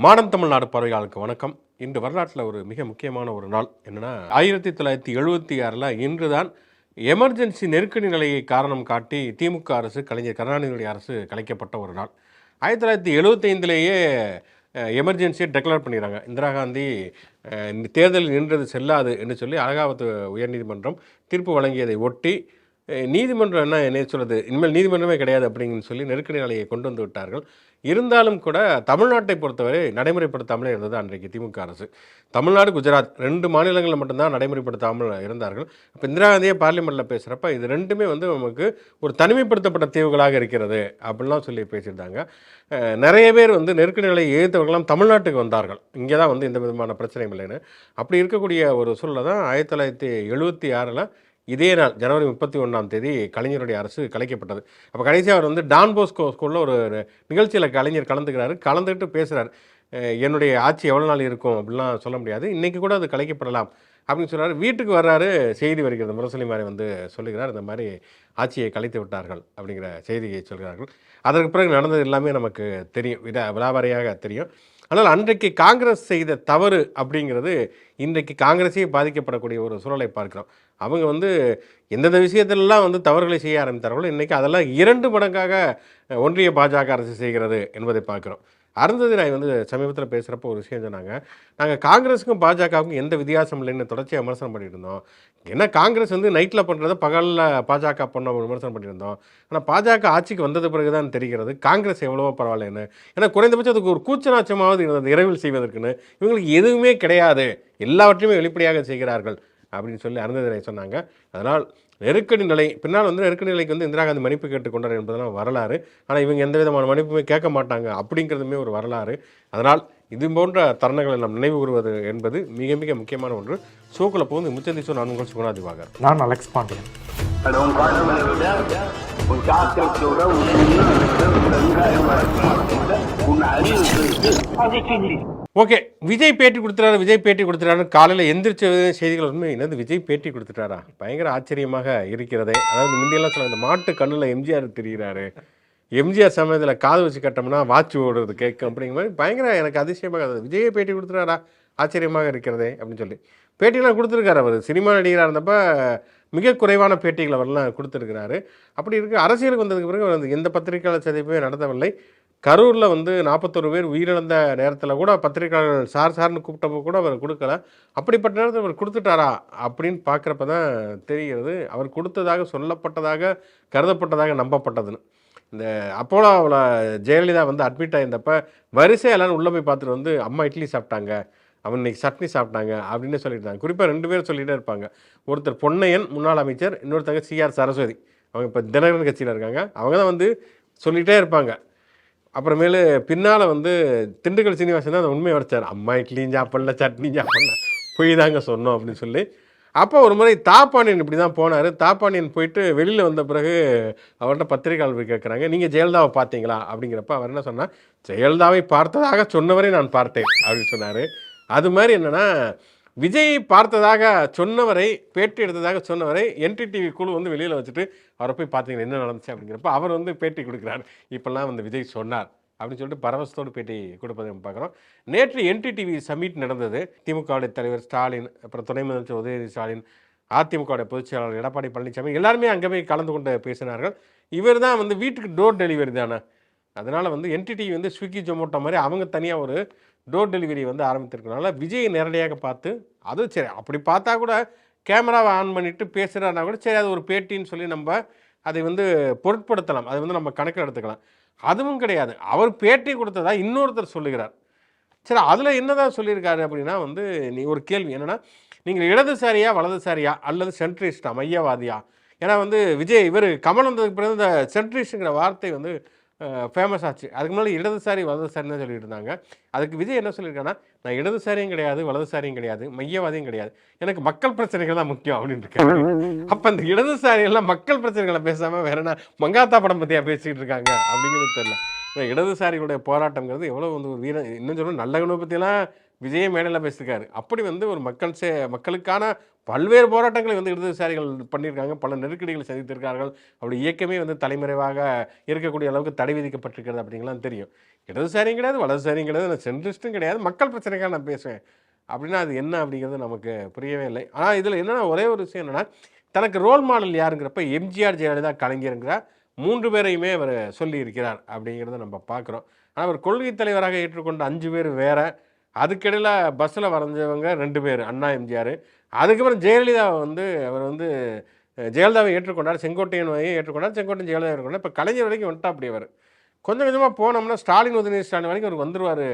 மாடம் தமிழ்நாடு பார்வையாளருக்கு வணக்கம். இன்று வரலாற்றில் ஒரு மிக முக்கியமான ஒரு நாள் என்னென்னா 1976 இன்று தான் எமர்ஜென்சி நெருக்கடி நிலையை காரணம் காட்டி திமுக அரசு கலைஞர் கருணாநிதியுடைய அரசு கலைக்கப்பட்ட ஒரு நாள். 1975 எமர்ஜென்சியை டெக்ளேர் பண்ணிடுறாங்க. இந்திரா காந்தி தேர்தலில் நின்றது செல்லாது என்று சொல்லி அலகாபாத் உயர்நீதிமன்றம் தீர்ப்பு வழங்கியதை ஒட்டி நீதிமன்றம் என்ன சொல்லுது, இனிமேல் நீதிமன்றமே கிடையாது அப்படின்னு சொல்லி நெருக்கடி நிலையை கொண்டு வந்து விட்டார்கள். இருந்தாலும் கூட தமிழ்நாட்டை பொறுத்தவரை நடைமுறைப்படுத்தாமலே இருந்தது அன்றைக்கு திமுக அரசு. தமிழ்நாடு, குஜராத் 2 மாநிலங்களில் மட்டும்தான் நடைமுறைப்படுத்தாமல் இருந்தார்கள். இப்போ இந்திரா காந்தியே பார்லிமெண்ட்டில் பேசுகிறப்ப இது ரெண்டுமே நமக்கு ஒரு தனிமைப்படுத்தப்பட்ட தீவுகளாக இருக்கிறது அப்படிலாம் சொல்லி பேசியிருந்தாங்க. நிறைய பேர் நெருக்கடி நிலையை எதிர்த்தவர்களாம் தமிழ்நாட்டுக்கு வந்தார்கள். இங்கே தான் எந்த விதமான பிரச்சனையும் இல்லைன்னு. அப்படி இருக்கக்கூடிய ஒரு சூழலை தான் 1976 இதே நாள் ஜனவரி 31 கலைஞருடைய அரசு கலைக்கப்பட்டது. அப்போ கடைசியாக அவர் டான் போஸ்கோ ஸ்கூலில் ஒரு நிகழ்ச்சியில் கலைஞர் கலந்துக்கிட்டு பேசுகிறார். என்னுடைய ஆட்சி எவ்வளோ நாள் இருக்கும் அப்படிலாம் சொல்ல முடியாது, இன்றைக்கி கூட அது கலைக்கப்படலாம் அப்படின்னு சொல்கிறார். வீட்டுக்கு வர்றாரு, செய்தி வருகிறது, முரசொலி மாதிரி சொல்லுகிறார், இந்த மாதிரி ஆட்சியை கலைத்து விட்டார்கள் அப்படிங்கிற செய்தியை சொல்கிறார்கள். அதற்கு பிறகு நடந்தது எல்லாமே நமக்கு தெரியும், விலாவாரியாக தெரியும். ஆனால் அன்றைக்கு காங்கிரஸ் செய்த தவறு அப்படிங்கிறது இன்றைக்கு காங்கிரஸே பாதிக்கப்படக்கூடிய ஒரு சூழலை பார்க்கிறோம். அவங்க எந்தெந்த விஷயத்திலலாம் தவறுகளை செய்ய ஆரம்பித்தார்களோ இன்றைக்கி அதெல்லாம் 2 மடங்காக ஒன்றிய பாஜக அரசு செய்கிறது என்பதை பார்க்குறோம். அருந்ததி ராய் சமீபத்தில் பேசுகிறப்போ ஒரு விஷயம் சொன்னாங்க, நாங்கள் காங்கிரஸுக்கும் பாஜகவுக்கும் எந்த வித்தியாசம் இல்லைன்னு தொடர்ச்சியாக விமர்சனம் பண்ணியிருந்தோம். ஏன்னா காங்கிரஸ் நைட்டில் பண்ணுறத பகலில் பாஜக பண்ண விமர்சனம் பண்ணியிருந்தோம். ஆனால் பாஜக ஆட்சிக்கு வந்தது பிறகு தான் தெரிகிறது காங்கிரஸ் எவ்வளவோ பரவாயில்லன்னு. ஏன்னா குறைந்தபட்சம் அதுக்கு ஒரு கூச்சநாச்சமாவது இருந்தது இரவில் செய்வதற்குன்னு. இவங்களுக்கு எதுவுமே கிடையாது, எல்லாவற்றையுமே வெளிப்படையாக செய்கிறார்கள் அப்படின்னு சொல்லி அருந்ததி ராய் சொன்னாங்க. அதனால் நெருக்கடி நிலை பின்னால் நெருக்கடி நிலைக்கு இந்திரா காந்தி மன்னிப்பு கேட்டுக்கொண்டார் என்பதெல்லாம் வரலாறு. ஆனால் இவங்க எந்த விதமான மன்னிப்புமே கேட்க மாட்டாங்க அப்படிங்கிறதுமே ஒரு வரலாறு. அதனால் இது போன்ற தருணங்களை நாம் நினைவு கூறுவது என்பது மிக மிக முக்கியமான ஒன்று. ஷோக்குள்ள போது முச்சந்திசோ நான் உங்கள் சுகுணாதிவாகர். நான் அலெக்ஸ் பாண்டியன். ஓகே, விஜய் பேட்டி கொடுத்துட்டாரு. காலையில் எந்திரிச்ச செய்திகள் என்னது விஜய் பேட்டி கொடுத்துட்டாரா, பயங்கர ஆச்சரியமாக இருக்கிறதே. அதாவது முந்தியெல்லாம் சொல்ல, இந்த மாட்டு கண்ணில் எம்ஜிஆர் தெரிகிறாரு, எம்ஜிஆர் சமயத்தில் காது வச்சு கட்டோம்னா வாட்ச் ஓடுறது கேட்கும் அப்படிங்கிற மாதிரி பயங்கர எனக்கு அதிசயமாக இருந்தது. விஜயை பேட்டி கொடுத்துட்டாரா, ஆச்சரியமாக இருக்கிறதே அப்படின்னு சொல்லி பேட்டிலாம் கொடுத்துருக்காரு. அவர் சினிமா நடிகராக இருந்தப்போ மிக குறைவான பேட்டிகள் அவர்லாம் கொடுத்துருக்கிறாரு. அப்படி இருக்குது. அரசியலுக்கு வந்ததுக்கு பிறகு அவர் எந்த பத்திரிகையாளர் சந்திப்பே நடத்தவில்லை. கரூரில் 41 பேர் உயிரிழந்த நேரத்தில் கூட பத்திரிகையாளர்கள் சார்னு கூப்பிட்டப்போ கூட அவர் கொடுக்கல. அப்படிப்பட்ட நேரத்தில் அவர் கொடுத்துட்டாரா அப்படின்னு பார்க்குறப்ப தான் தெரிகிறது அவர் கொடுத்ததாக சொல்லப்பட்டதாக கருதப்பட்டதாக நம்பப்பட்டதுன்னு. இந்த அப்போலோவில் ஜெயலலிதா அட்மிட் ஆகியிருந்தப்ப வரிசை எல்லாரும் உள்ளே போய் பார்த்துட்டு அம்மா இட்லி சாப்பிட்டாங்க, அவன் இன்னைக்கு சட்னி சாப்பிட்டாங்க அப்படின்னு சொல்லியிருந்தாங்க. குறிப்பாக 2 பேர் சொல்லிகிட்டே இருப்பாங்க. ஒருத்தர் பொன்னையன் முன்னாள் அமைச்சர், இன்னொருத்தங்க CR சரஸ்வதி, அவங்க இப்போ தினகரன் கட்சியில் இருக்காங்க. அவங்க தான் சொல்லிகிட்டே இருப்பாங்க. அப்புறமேலு பின்னால் திண்டுக்கல் சீனிவாசன் தான் அந்த உண்மையை வரைச்சார். அம்மா இட்லியும் சாப்பிடல, சட்னியும் சாப்பிடல, போய் தாங்க சொன்னோம் அப்படின்னு சொல்லி. அப்போ ஒரு முறை தாப்பாண்டியன் இப்படி தான் போனார். தாப்பாண்டியன் போயிட்டு வெளியில் வந்த பிறகு அவர்கிட்ட பத்திரிகையாளர் போய் கேட்குறாங்க, நீங்கள் ஜெயலலிதாவை பார்த்தீங்களா அப்படிங்கிறப்ப அவர் என்ன சொன்னால், ஜெயலலிதாவை பார்த்ததாக சொன்னவரை நான் பார்த்தேன் அப்படின்னு சொன்னார். அது மாதிரி என்னென்னா, விஜய் பார்த்ததாக சொன்னவரை, பேட்டி எடுத்ததாக சொன்னவரை NTTV குழு வெளியில் வச்சுட்டு அவரை போய் பார்த்தீங்கன்னா என்ன நடந்துச்சு அப்படிங்கிறப்ப அவர் பேட்டி கொடுக்குறாரு. இப்போல்லாம் விஜய் சொன்னார் அப்படின்னு சொல்லிட்டு பரவசத்தோடு பேட்டி கொடுப்பதை நம்ம பார்க்குறோம். நேற்று NTTV சமிட் நடந்தது. திமுகவுடைய தலைவர் ஸ்டாலின், அப்புறம் துணை முதலமைச்சர் உதயநிதி ஸ்டாலின், அதிமுகவுடைய பொதுச் செயலாளர் எடப்பாடி பழனிசாமி எல்லாருமே அங்கே போய் கலந்து கொண்டு பேசினார்கள். இவர் தான் வீட்டுக்கு டோர் டெலிவரி தானே, அதனால் NTTV ஸ்விக்கி ஜொமோட்டோ மாதிரி அவங்க தனியாக ஒரு டோர் டெலிவரி ஆரம்பித்திருக்கனால விஜயை நேரடியாக பார்த்து, அது சரி அப்படி பார்த்தா கூட கேமராவை ஆன் பண்ணிவிட்டு பேசுகிறாருனா கூட சரி அது ஒரு பேட்டின்னு சொல்லி நம்ம அதை பொருட்படுத்தலாம், அதை நம்ம கணக்கில் எடுத்துக்கலாம். அதுவும் கிடையாது. அவர் பேட்டி கொடுத்ததா இன்னொருத்தர் சொல்லுகிறார். சரி அதில் என்ன தான் சொல்லியிருக்காரு அப்படின்னா நீ ஒரு கேள்வி என்னென்னா, நீங்கள் இடதுசாரியா வலதுசாரியா அல்லது சென்ட்ரிஸ்டா மையவாதியா? ஏன்னா விஜய் இவர் கமல் வந்ததுக்கு பிறகு இந்த சென்ட்ரிஸ்ட்டுங்கிற வார்த்தை ஃபேமஸ் ஆச்சு. அதுக்கு முன்னாடி இடதுசாரி வலதுசாரின்னு தான் சொல்லிட்டு இருந்தாங்க. அதுக்கு விஜய் என்ன சொல்லியிருக்காங்கன்னா, நான் இடதுசாரியும் கிடையாது, வலதுசாரியும் கிடையாது, மையவாதியும் கிடையாது, எனக்கு மக்கள் பிரச்சனைகள் தான் முக்கியம் அப்படின்னு இருக்காங்க. அப்போ அந்த இடதுசாரியெல்லாம் மக்கள் பிரச்சனைகளை பேசாமல் வேற என்ன மங்காத்தா படம் பற்றியா பேசிக்கிட்டு இருக்காங்க அப்படிங்கிறது தெரியல. இடதுசாரிகளுடைய போராட்டங்கிறது எவ்வளோ வந்து ஒரு வீர இன்னும் சொல்லணும் நல்லவனை பற்றிலாம் விஜயே மேடையில் பேசியிருக்காரு. அப்படி வந்து ஒரு மக்களுக்கான பல்வேறு போராட்டங்களை வந்து இடதுசாரிகள் பண்ணியிருக்காங்க. பல நெருக்கடிகளை சந்தித்திருக்கார்கள். அப்படி இயக்கமே வந்து தலைமறைவாக இருக்கக்கூடிய அளவுக்கு தடை விதிக்கப்பட்டிருக்கிறது அப்படிங்கலாம் தெரியும். இடதுசாரியும் கிடையாது, வலதுசாரியும் கிடையாது, நான் சென்ட்ரிஸ்ட்டும் கிடையாது, மக்கள் பிரச்சனைக்காக நான் பேசுவேன் அப்படின்னா அது என்ன அப்படிங்கிறது நமக்கு புரியவே இல்லை. ஆனால் இதில் என்னென்னா ஒரே ஒரு விஷயம் என்னென்னா, தனக்கு ரோல் மாடல் யாருங்கிறப்ப எம்ஜிஆர், ஜெயலலிதா, கலைஞருங்கிற 3 பேரையுமே அவர் சொல்லியிருக்கிறார் அப்படிங்கிறத நம்ம பார்க்குறோம். ஆனால் அவர் கொள்கை தலைவராக ஏற்றுக்கொண்ட 5 பேர் வேற, அதுக்கிடையில் பஸ்ஸில் வரைஞ்சவங்க 2 பேர், அண்ணா, எம்ஜிஆர். அதுக்கப்புறம் ஜெயலலிதாவை வந்து அவர் வந்து ஜெயலலிதாவை ஏற்றுக்கொண்டார், செங்கோட்டையனையும் ஏற்றுக்கொண்டார், செங்கோட்டையன் ஜெயலலிதா ஏற்றுக்கொண்டார். இப்போ கலைஞர் வரைக்கும் வந்துட்டா அப்படி அவர் கொஞ்சம் கொஞ்சமாக போனோம்னா ஸ்டாலின், உதயநிதி ஸ்டாலின் வரைக்கும் அவர் வந்துடுவார்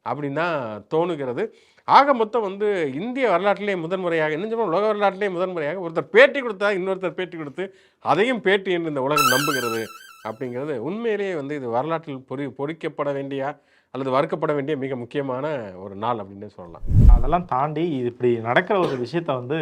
அப்படின்னு தான் தோணுகிறது. ஆக மொத்தம் வந்து இந்திய வரலாற்றிலே முதன்முறையாக, இன்னும் சொல்ல உலக வரலாற்றிலே முதன்முறையாக ஒருத்தர் பேட்டி கொடுத்தா இன்னொருத்தர் பேட்டி கொடுத்து அதையும் பேட்டி என்று இந்த உலகம் நம்புகிறது அப்படிங்கிறது உண்மையிலேயே வந்து இது வரலாற்றில் பொறிக்கப்பட வேண்டிய அல்லது வறுக்கப்பட வேண்டிய மிக முக்கியமான ஒரு நாள் அப்படின்னு சொல்லலாம். அதெல்லாம் தாண்டி இப்படி நடக்கிற ஒரு விஷயத்த வந்து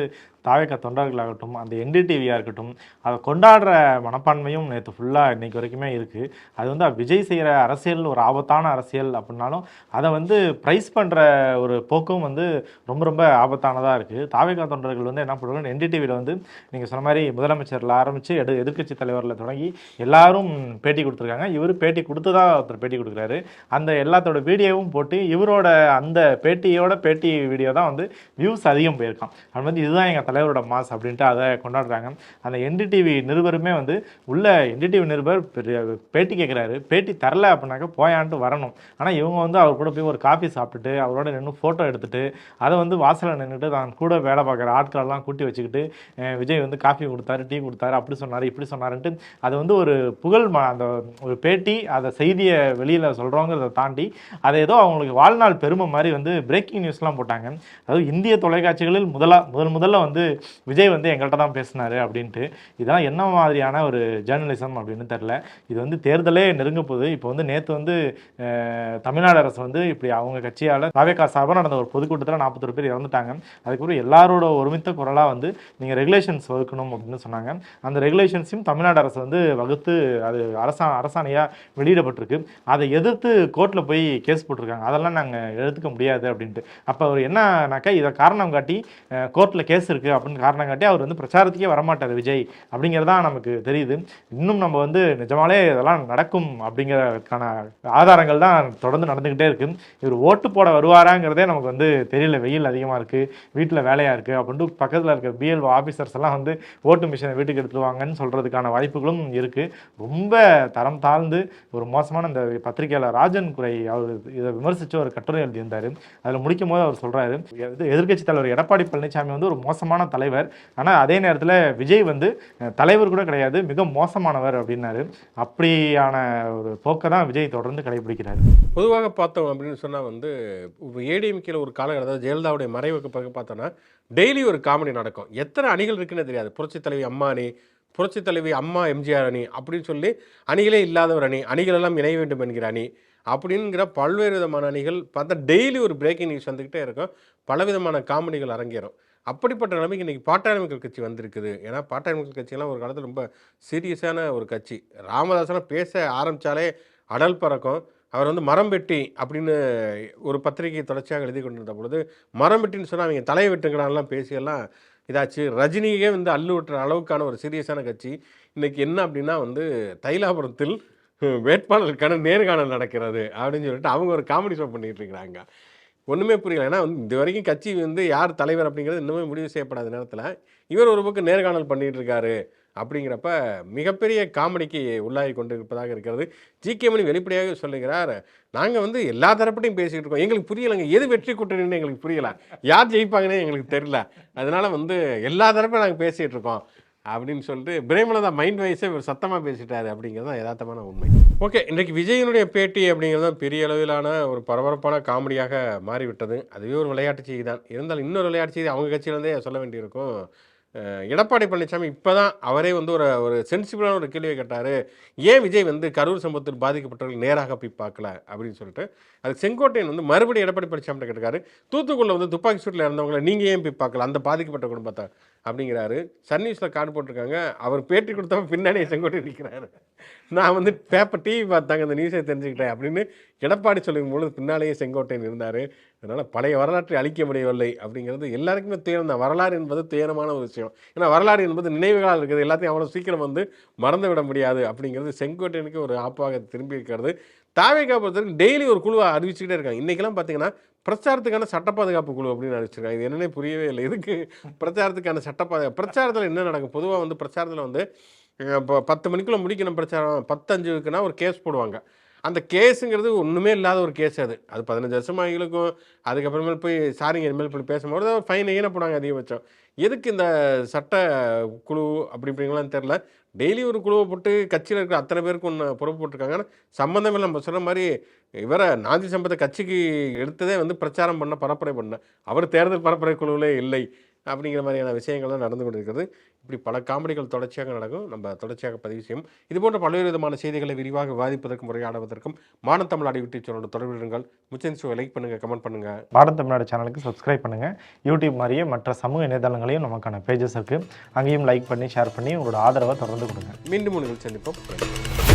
தாவேக்கா தொண்டர்களாகட்டும், அந்த என்டிடிவியாக இருக்கட்டும், அதை கொண்டாடுற மனப்பான்மையும் நேற்று ஃபுல்லாக இன்றைக்கி வரைக்குமே இருக்குது. அது வந்து விஜய் செய்கிற அரசியல் ஒரு ஆபத்தான அரசியல் அப்படின்னாலும் அதை வந்து ப்ரைஸ் பண்ணுற ஒரு போக்கும் வந்து ரொம்ப ரொம்ப ஆபத்தானதாக இருக்குது. தாவேக்கா தொண்டர்கள் வந்து என்ன பண்ணுவாங்க, என்டிடிவியில் வந்து நீங்கள் சொன்ன மாதிரி முதலமைச்சரில் ஆரம்பித்து எதிர்க்கட்சி தலைவரில் தொடங்கி எல்லாரும் பேட்டி கொடுத்துருக்காங்க. இவர் பேட்டி கொடுத்து தான் ஒருத்தர் பேட்டி கொடுக்குறாரு. அந்த எல்லாத்தோட வீடியோவும் போட்டு இவரோட அந்த பேட்டி வீடியோ தான் வந்து வியூஸ் அதிகம் போயிருக்கான். அது வந்து இதுதான் எங்கள் தலைவரோட மாஸ் அப்படின்ட்டு அதை கொண்டாடுறாங்க. அந்த என்டிடிவி நிருபருமே வந்து உள்ள என்டிடிவி நிருபர் பேட்டி கேட்குறாரு, பேட்டி தரல அப்படின்னாக்க போயான்ட்டு வரணும். ஆனால் இவங்க வந்து அவர் கூட போய் ஒரு காஃபி சாப்பிட்டுட்டு அவரோட நின்று ஃபோட்டோ எடுத்துட்டு அதை வந்து வாசலில் நின்றுட்டு தான் கூட வேலை பார்க்குற ஆட்களெல்லாம் கூட்டி வச்சுக்கிட்டு விஜய் வந்து காஃபி கொடுத்தாரு, டீ கொடுத்தாரு, அப்படி சொன்னார், இப்படி சொன்னாருன்ட்டு அது வந்து ஒரு புகழ் அந்த ஒரு பேட்டி, அதை செய்தியை வெளியில் சொல்கிறோங்கிறத தாண்டி அதை ஏதோ அவங்களுக்கு வாழ்நாள் பெருமை மாதிரி வந்து பிரேக்கிங் நியூஸ்லாம் போட்டாங்க. அதாவது இந்திய தொலைக்காட்சிகளில் முதல்ல வந்து விஜய் வந்து எங்கள்கிட்ட தான் பேசினாரு அப்படின்ட்டு. இதெல்லாம் என்ன மாதிரியான ஒரு ஜேர்னலிசம் அப்படின்னு தெரில. இது வந்து தேர்தலே நெருங்க போகுது. இப்போ வந்து நேற்று வந்து தமிழ்நாடு அரசு வந்து இப்படி அவங்க கட்சியால் தாவேக்கா சார்பாக நடந்த ஒரு பொதுக்கூட்டத்தில் 41 பேர் இறந்துட்டாங்க. அதுக்கப்புறம் எல்லாரோட ஒருமித்த குரலாக வந்து நீங்கள் ரெகுலேஷன்ஸ் வகுக்கணும் அப்படின்னு சொன்னாங்க. அந்த ரெகுலேஷன்ஸையும் தமிழ்நாடு அரசு வந்து வகுத்து அது அரசாணையாக வெளியிடப்பட்டிருக்கு. அதை எதிர்த்து கோர்ட்டில் போய் கேஸ் போட்டிருக்காங்க. அதெல்லாம் நாங்கள் எடுத்துக்க முடியாது அப்படின்ட்டு. அப்போ அவர் என்னன்னாக்கா இதை காரணம் காட்டி கோர்ட்டில் கேஸ் இருக்குது அப்படின்னு காரணம் காட்டி அவர் வந்து பிரச்சாரத்துக்கே வரமாட்டார் விஜய் அப்படிங்கிறதான் நமக்கு தெரியுது. இன்னும் நம்ம வந்து நிஜமாலே இதெல்லாம் நடக்கும் அப்படிங்கிறதுக்கான ஆதாரங்கள் தான் தொடர்ந்து நடந்துக்கிட்டே இருக்கு. இவர் ஓட்டு போட வருவாராங்கிறதே நமக்கு வந்து தெரியல. வெயில் அதிகமாக இருக்குது, வீட்டில் வேலையாக இருக்குது அப்படின்ட்டு பக்கத்தில் இருக்க பிஎல்ஓ ஆஃபீஸர்ஸ் எல்லாம் வந்து ஓட்டு மிஷினை வீட்டுக்கு எடுத்துருவாங்கன்னு சொல்கிறதுக்கான வாய்ப்புகளும் இருக்குது. ரொம்ப தரம் தாழ்ந்து ஒரு மோசமான இந்த பத்திரிகையாளர் ராஜன் குறை அவர் இதை விமர்சித்து ஒரு கட்டுரை எழுதியிருந்தார். அதில் முடிக்கும் போது அவர் சொல்கிறாரு, எதிர்க்கட்சி தலைவர் எடப்பாடி பழனிசாமி வந்து ஒரு மோசமான தலைவர், ஆனால் அதே நேரத்தில் விஜய் வந்து தலைவர் கூட கிடையாது, மிக மோசமானவர் அப்படின்னாரு. அப்படியான ஒரு போக்கை தான் விஜய் தொடர்ந்து கடைபிடிக்கிறார். பொதுவாக பார்த்தோம் அப்படின்னு சொன்னால் வந்து ஏடிஎம்கேல ஒரு காலகட்டம், அதாவது ஜெயலலிதாவுடைய மறைவுக்கு பிறகு பார்த்தோன்னா டெய்லி ஒரு காமெடி நடக்கும். எத்தனை அணிகள் இருக்குன்னு தெரியாது. புரட்சித் தலைவி அம்மா அணி, புரட்சித் தலைவி அம்மா எம்ஜிஆர் அணி அப்படின்னு சொல்லி அணிகளே இல்லாத ஒரு அணி, அணிகள் எல்லாம் இணைய வேண்டும் என்கிற அணி அப்படிங்கிற பல்வேறு விதமான அணிகள் பார்த்தா டெய்லி ஒரு பிரேக்கிங் நியூஸ் வந்துக்கிட்டே இருக்கும். பலவிதமான காமெடிகள் அரங்கேறும். அப்படிப்பட்ட நிலைமைக்கு இன்றைக்கி பாட்டாளி மக்கள் கட்சி வந்திருக்குது. ஏன்னா பாட்டாளி மக்கள் கட்சியெல்லாம் ஒரு காலத்தில் ரொம்ப சீரியஸான ஒரு கட்சி. ராமதாசனை பேச ஆரம்பித்தாலே அடல் பறக்கும். அவர் வந்து மரம் வெட்டி அப்படின்னு ஒரு பத்திரிகை தொடர்ச்சியாக எழுதி கொண்டிருந்த பொழுது மரம் வெட்டின்னு சொன்னால் அவங்க தலையை வெட்டுங்களான்லாம் பேசியெல்லாம் இதாச்சு. ரஜினியே வந்து அள்ளு விட்டுற அளவுக்கான ஒரு சீரியஸான கட்சி. இன்றைக்கி என்ன அப்படின்னா வந்து தைலாபுரத்தில் வேட்பாளருக்கான நேர்காணல் நடக்கிறது அப்படின்னு சொல்லிட்டு அவங்க ஒரு காமெடி ஷோ பண்ணிகிட்டு இருக்கிறாங்க. ஒன்றுமே புரியல. ஏன்னா வந்து இது வரைக்கும் கட்சி வந்து யார் தலைவர் அப்படிங்கிறது இன்னுமே முடிவு செய்யப்படாத நேரத்தில் இவர் ஒரு பக்கம் நேர்காணல் பண்ணிகிட்டு இருக்காரு அப்படிங்கிறப்ப மிகப்பெரிய காமெடிக்கு உள்ளாகி கொண்டு இருப்பதாக இருக்கிறது. ஜி.கே. மணி வெளிப்படையாக சொல்லுகிறார், நாங்கள் வந்து எல்லா தரப்பட்டையும் பேசிகிட்டு இருக்கோம், எங்களுக்கு புரியலைங்க, எது வெற்றி கூட்டணின்னு எங்களுக்கு புரியலை, யார் ஜெயிப்பாங்கன்னே எங்களுக்கு தெரியல, அதனால் வந்து எல்லா தரப்பையும் நாங்கள் பேசிகிட்டு இருக்கோம் அப்படின்னு சொல்லிட்டு பிரேமலதா மைண்ட் வைஸே ஒரு சத்தமாக பேசிட்டாரு அப்படிங்கிறது தான் யதார்த்தமான உண்மை. ஓகே, இன்றைக்கு விஜயனுடைய பேட்டி அப்படிங்கிறது தான் பெரிய அளவிலான ஒரு பரபரப்பான காமெடியாக மாறிவிட்டது. அதுவே ஒரு விளையாட்டு செய்தி தான். இருந்தாலும் இன்னொரு விளையாட்டு செய்தி அவங்க கட்சியிலேருந்தே சொல்ல வேண்டியிருக்கும். எடப்பாடி பழனிசாமி இப்போ தான் அவரே வந்து ஒரு சென்சிபிளான ஒரு கேள்வியை கேட்டார். ஏன் விஜய் வந்து கரூர் சம்பவத்தில் பாதிக்கப்பட்டவர்கள் நேராக போய் பார்க்கல அப்படின்னு சொல்லிட்டு. அதுக்கு செங்கோட்டையன் வந்து மறுபடியும் எடப்பாடி பழனிசாமி கேட்டிருக்காரு, தூத்துக்குடியில் வந்து துப்பாக்கி சூட்டில் இருந்தவங்களை நீங்கள் ஏன் போய் பார்க்கல, அந்த பாதிக்கப்பட்ட குடும்பத்தை அப்படிங்கிறாரு. சன் நியூஸில் கார்டு போட்டிருக்காங்க. அவர் பேட்டி கொடுத்தப்ப பின்னாடியே செங்கோட்டையன் நிற்கிறாரு. நான் வந்து பேப்பர் டிவி பார்த்தாங்க இந்த நியூஸை தெரிஞ்சுக்கிட்டேன் அப்படின்னு எடப்பாடி சொல்லும் பொழுது பின்னாலேயே செங்கோட்டையன் இருந்தார். அதனால் பழைய வரலாற்றை அழிக்க முடியவில்லை அப்படிங்கிறது எல்லாருக்குமே துயரம் தான். வரலாறு என்பது துயரமான ஒரு விஷயம். ஏன்னா வரலாறு என்பது நினைவுகளாக இருக்குது. எல்லாத்தையும் அவ்வளோ சீக்கிரம் வந்து மறந்து விட முடியாது அப்படிங்கிறது செங்கோட்டையனுக்கு ஒரு ஆப்பாக திரும்பி இருக்கிறது. தாவேகா பொறுத்தவரைக்கும் டெய்லி ஒரு குழுவை அறிவிச்சுக்கிட்டே இருக்காங்க. இன்றைக்கெல்லாம் பார்த்தீங்கன்னா பிரச்சாரத்துக்கான சட்ட பாதுகாப்பு குழு அப்படின்னு அறிவிச்சிருக்காங்க. இது என்னன்னே புரியவே இல்லை. இதுக்கு பிரச்சாரத்துக்கான சட்ட பாதுகாப்பு பிரச்சாரத்தில் என்ன நடக்கும்? பொதுவாக வந்து பிரச்சாரத்தில் வந்து இப்போ 10 மணிக்குள்ளே முடிக்கணும் பிரச்சாரம், 10:05க்குனா ஒரு கேஸ் போடுவாங்க. அந்த கேஸுங்கிறது ஒன்றுமே இல்லாத ஒரு கேஸ் அது. அது 15 வருஷமாக இழுக்கும். அதுக்கப்புறமேல் போய் சாரிங்க இனிமேல் இப்படி பேசும்போது ஃபைன் ஏன போனாங்க அதிகபட்சம். எதுக்கு இந்த சட்ட குழு அப்படி இப்படிங்களான்னு தெரில. டெய்லி ஒரு குழுவை போட்டு கட்சியில் இருக்கிற அத்தனை பேருக்கு ஒன்று பொறுப்பு போட்டிருக்காங்கன்னா சம்மந்தமே இல்லை. நம்ம சொன்ன மாதிரி இவரை நாஞ்சி சம்பத்தை கட்சிக்கு எடுத்ததே வந்து பிரச்சாரம் பண்ண பரப்புரை பண்ண அவர் தேர்தல் பரப்புரை குழுவிலே இல்லை அப்படிங்கிற மாதிரியான விஷயங்கள்லாம் நடந்து கொண்டிருக்கிறது. இப்படி பல காமெடிகள் தொடர்ச்சியாக நடக்கும். நம்ம தொடர்ச்சியாக பதிவு செய்யும். இதுபோன்ற பல்வேறு விதமான செய்திகளை விரிவாக விவாதிப்பதற்கும் உரையாடுவதற்கும் மானம் தமிழ்நாடு யூடியூப் சேனலோட தொடர்புகள். முச்சன் ஷோ லைக் பண்ணுங்கள், கமெண்ட் பண்ணுங்கள். மானம் தமிழ்நாடு சேனலுக்கு சப்ஸ்கிரைப் பண்ணுங்கள். யூடியூப் மாதிரியே மற்ற சமூக இணையதளங்களையும் நமக்கான பேஜஸ் இருக்குது. அங்கேயும் லைக் பண்ணி ஷேர் பண்ணி உங்களோட ஆதரவை தொடர்ந்து கொடுங்க. மீண்டும் ஒரு நிகழ்ச்சி சந்திப்போம்.